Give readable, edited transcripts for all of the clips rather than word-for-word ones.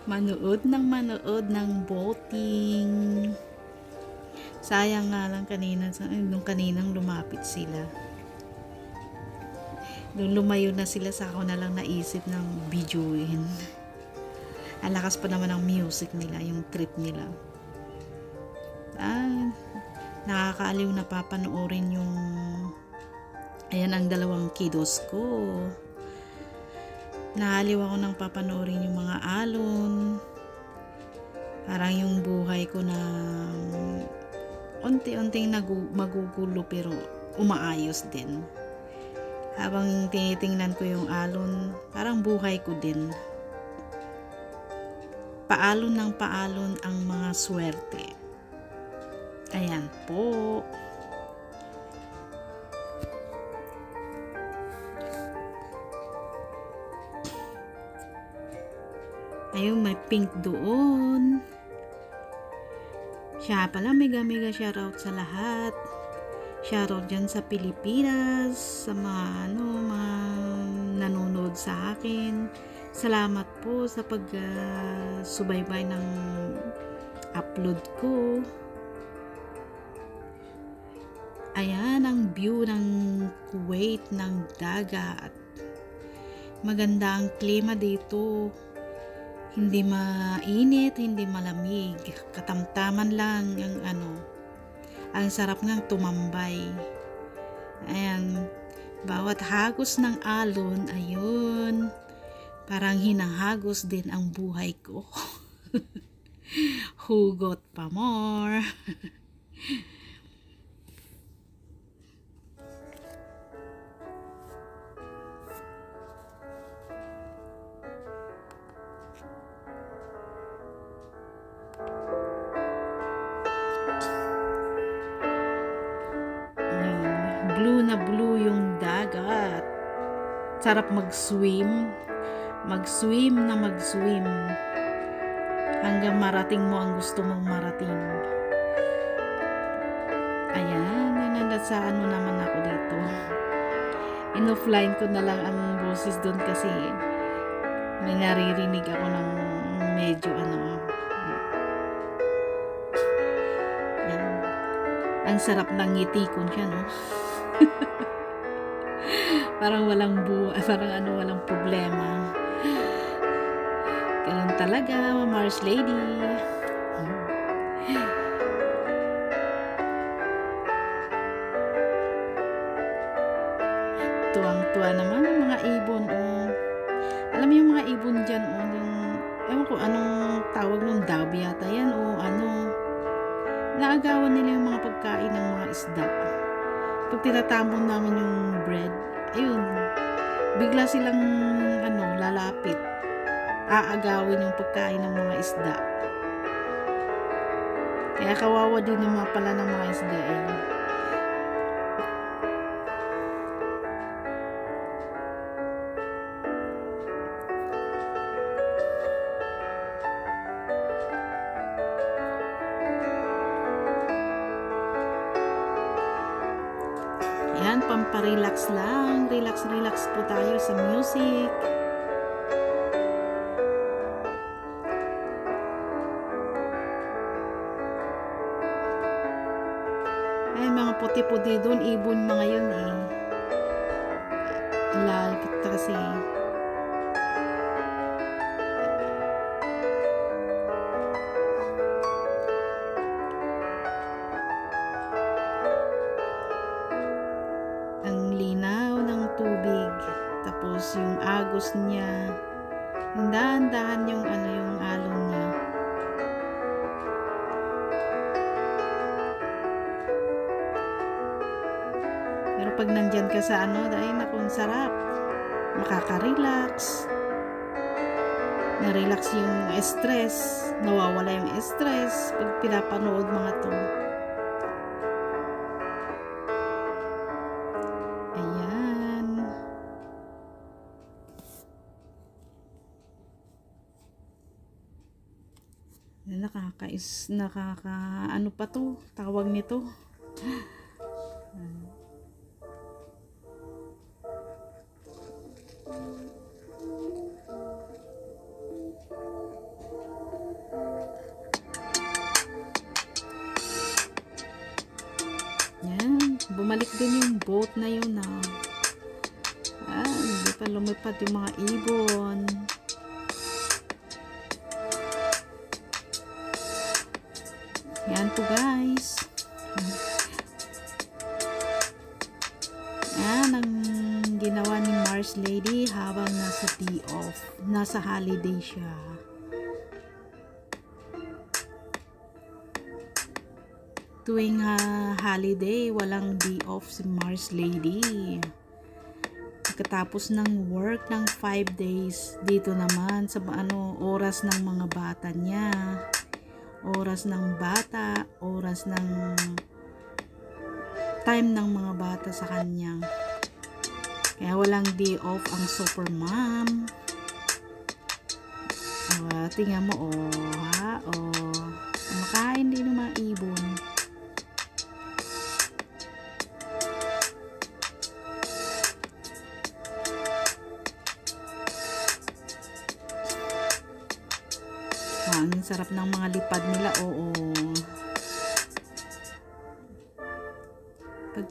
Manood ng boating. Sayang nga lang kanina, nung kaninang lumapit sila. Nung lumayo na sila, sa ako na lang naisip ng videoin. Ang lakas pa naman ng music nila, yung trip nila. Nakakaaliw na papanoorin yung ayan ang dalawang kiddos ko. Naaliw ako ng papanoorin yung mga alon. Parang yung buhay ko na unti-unting magugulo pero umaayos din. Habang tinitingnan ko yung alon, parang buhay ko din. Paalon ng paalon ang mga swerte. Ayan po. Ayun, may pink doon. Siya pala, mega shoutout sa lahat. Shoutout dyan sa Pilipinas, sa mga nanonood sa akin. Salamat po sa pag-subaybay ng upload ko. Ayan ang view ng Kuwait, ng dagat. Maganda ang klima dito. Hindi mainit, hindi malamig. Katamtaman lang ang ang sarap ngang tumambay. Ayan, bawat hagos ng alon, ayun, parang hinahagos din ang buhay ko. Hugot pa more. Blue na blue yung dagat. Sarap mag-swim. Mag-swim na mag-swim. Hanggang marating mo ang gusto mong marating. Ayan, nasa naman ako dito. In-offline ko na lang ang boses doon kasi may naririnig ako ng medyo Ayan. Ang sarap ng ngiti ko siya, no? Parang walang parang walang problema. Ganun talaga, Mars Lady. Tuwang-tuwa naman yung mga ibon. Alam mo yung mga ibon dyan, yung, ewan ko anong tawag nung dabi yata yan, naagawan nila yung mga pagkain ng mga isda. Pag tinatambon namin yung bread, ayun, bigla silang lalapit, aagawin yung pagkain ng mga isda. Kaya kawawa din yung mga pala ng mga isda Yan, pamparelax lang. Relax po tayo sa music. Ay, mga puti-puti doon. Ibon mga yun Lalapit kasi. Tapos yung agos niya, dahan-dahan yung yung alon niya. Pero pag nandyan ka sa ay naku, sarap. Makaka-relax. Na-relax yung stress. Nawawala yung stress pag pinapanood mga to. Ano pa to tawag nito, bumalik din yung boat na yun hindi pa lumipad yung mga ibon. Yan po guys. Yan ang ginawa ni Mars Lady habang nasa day off, nasa holiday siya. Tuwing holiday, walang day off si Mars Lady. Pagkatapos ng work ng 5 days, dito naman sa oras ng mga bata niya. Oras ng bata, oras ng time ng mga bata sa kanya. Kaya walang day off ang super mom. Tingnan mo kumakain din ng mga ibon. Ang sarap ng mga lipad nila, pag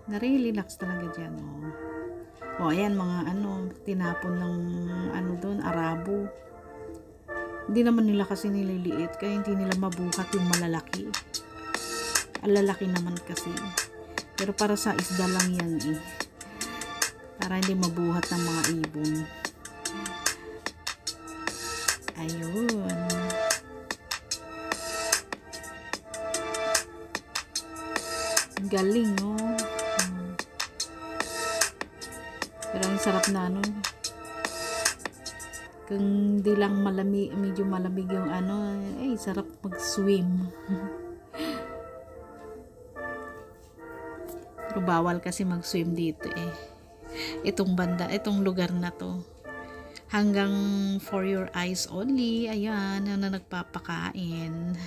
nare-relax talaga dyan, ayan mga tinapon ng doon, arabo. Hindi naman nila kasi nililiit, kaya hindi nila mabuhat yung malalaki. Ang lalaki naman kasi. Pero para sa isda lang yan para hindi mabuhat ng mga ibon. Ayun. Galing, Pero ang sarap na kung di lang medyo malamig yung sarap mag-swim. Pero bawal kasi mag-swim dito itong lugar na to. Hanggang for your eyes only. Ayan, na nagpapakain.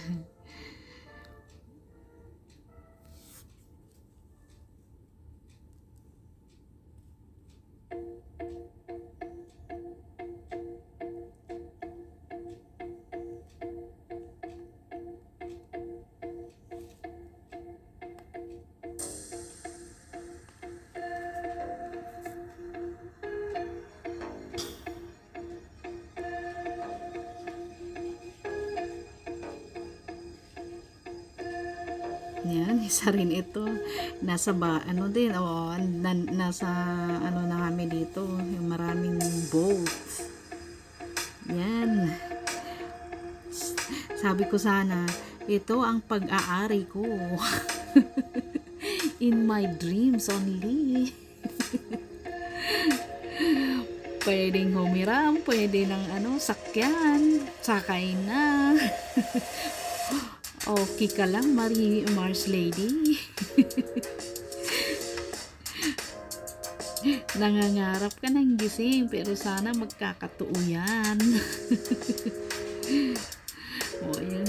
Yan, isa rin ito. Nasa din, nasa na kami dito, yung maraming boats. Yan. Sabi ko sana, ito ang pag-aari ko. In my dreams only. Pwedeng humiram, pwede ng sakyan, sakay na. Okay ka lang, Mars Lady. Nangangarap ka ng gising, pero sana magkakatuo yan. Ayan.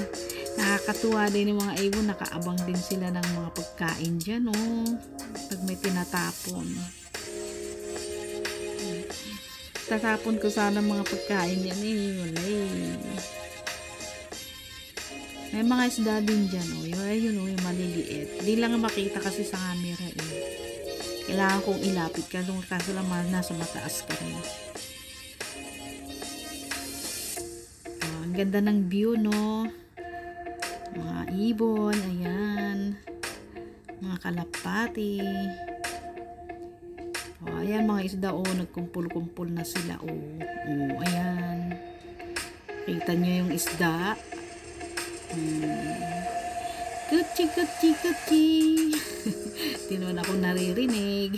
Nakakatuwa din yung mga ibon, nakaabang din sila ng mga pagkain dyan, pag may tinatapon. Tatapon ko sana mga pagkain yan, wala May mga isda din dyan, yung maliliit. Di lang makita kasi sa camera, Kailangan kong ilapit ka, kaso lang nasa mataas ka rin. Ang ganda ng view, Mga ibon, ayan. Mga kalapati. Ayan, mga isda, nagkumpul-kumpul na sila, ayan. Kita nyo yung isda. Kuchi. Di naman ako naririnig.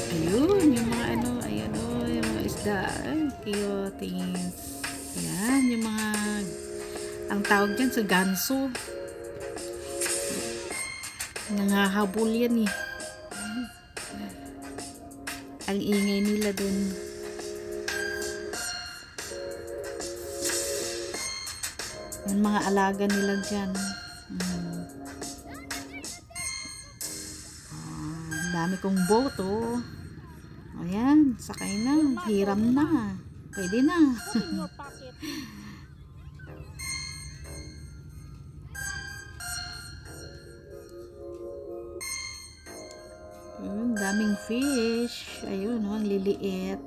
Ayun, yung mga yung mga isda. Cute. Yan, yung mga ang tawag dyan sa ganso. Nangahabol yan ang ingay nila dun. Yung mga alaga nila dyan. Dami kong boat Ayan, sakay na. Hiram na. Pwede na. Daming fish. Ayun, ang liliit.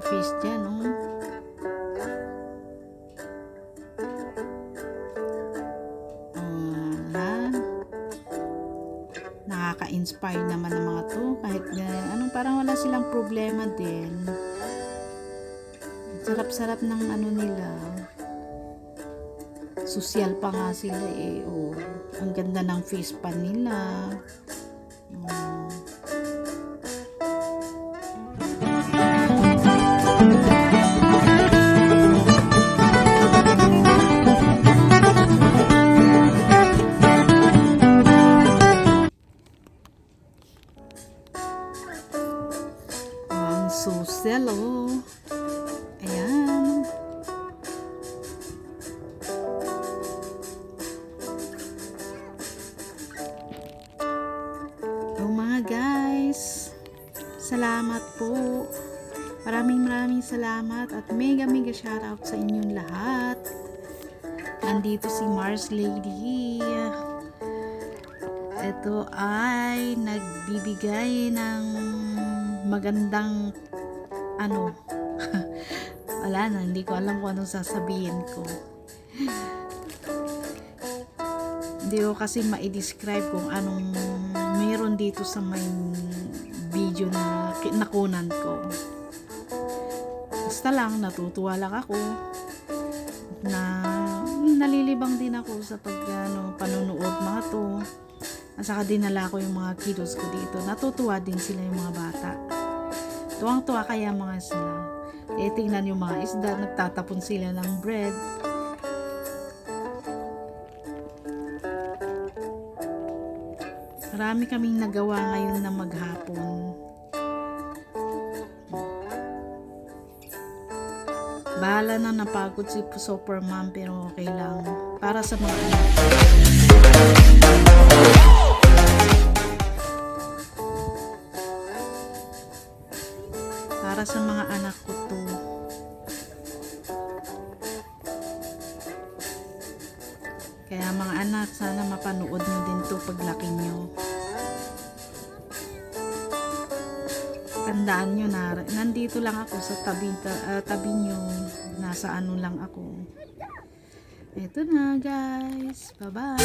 Fish dyan, oh. Nakaka-inspire naman ng mga to. Kahit parang wala silang problema din. Sarap-sarap ng nila. Sosyal pa nga sila eh. Oh, ang ganda ng fish pan nila. Social, oh. Ayan. Oh mga guys, salamat po. Maraming salamat at mega shoutout sa inyong lahat. Nandito si Mars Lady. Ito ay nagbibigay ng magandang wala na, hindi ko alam kung anong sasabihin ko. Hindi ko kasi ma-describe kung anong meron dito sa may video na nakunan ko. Basta lang, natutuwa lang ako na nalilibang din ako sa panunood mga to. At saka dinala ko yung mga kiddos ko dito. Natutuwa din sila yung mga bata. Tuwang-tuwa kaya mga sila. Tingnan yung mga isda, nagtatapon sila ng bread. Marami kaming nagawa ngayon na maghapon. Bahala na, napagod si Supermom pero okay lang. Para sa mga sa mga anak ko to. Kaya mga anak, sana mapanood nyo din to paglaki nyo. Tandaan nyo na nandito lang ako sa tabi nyo. Nasa lang ako. Eto na guys. Bye bye.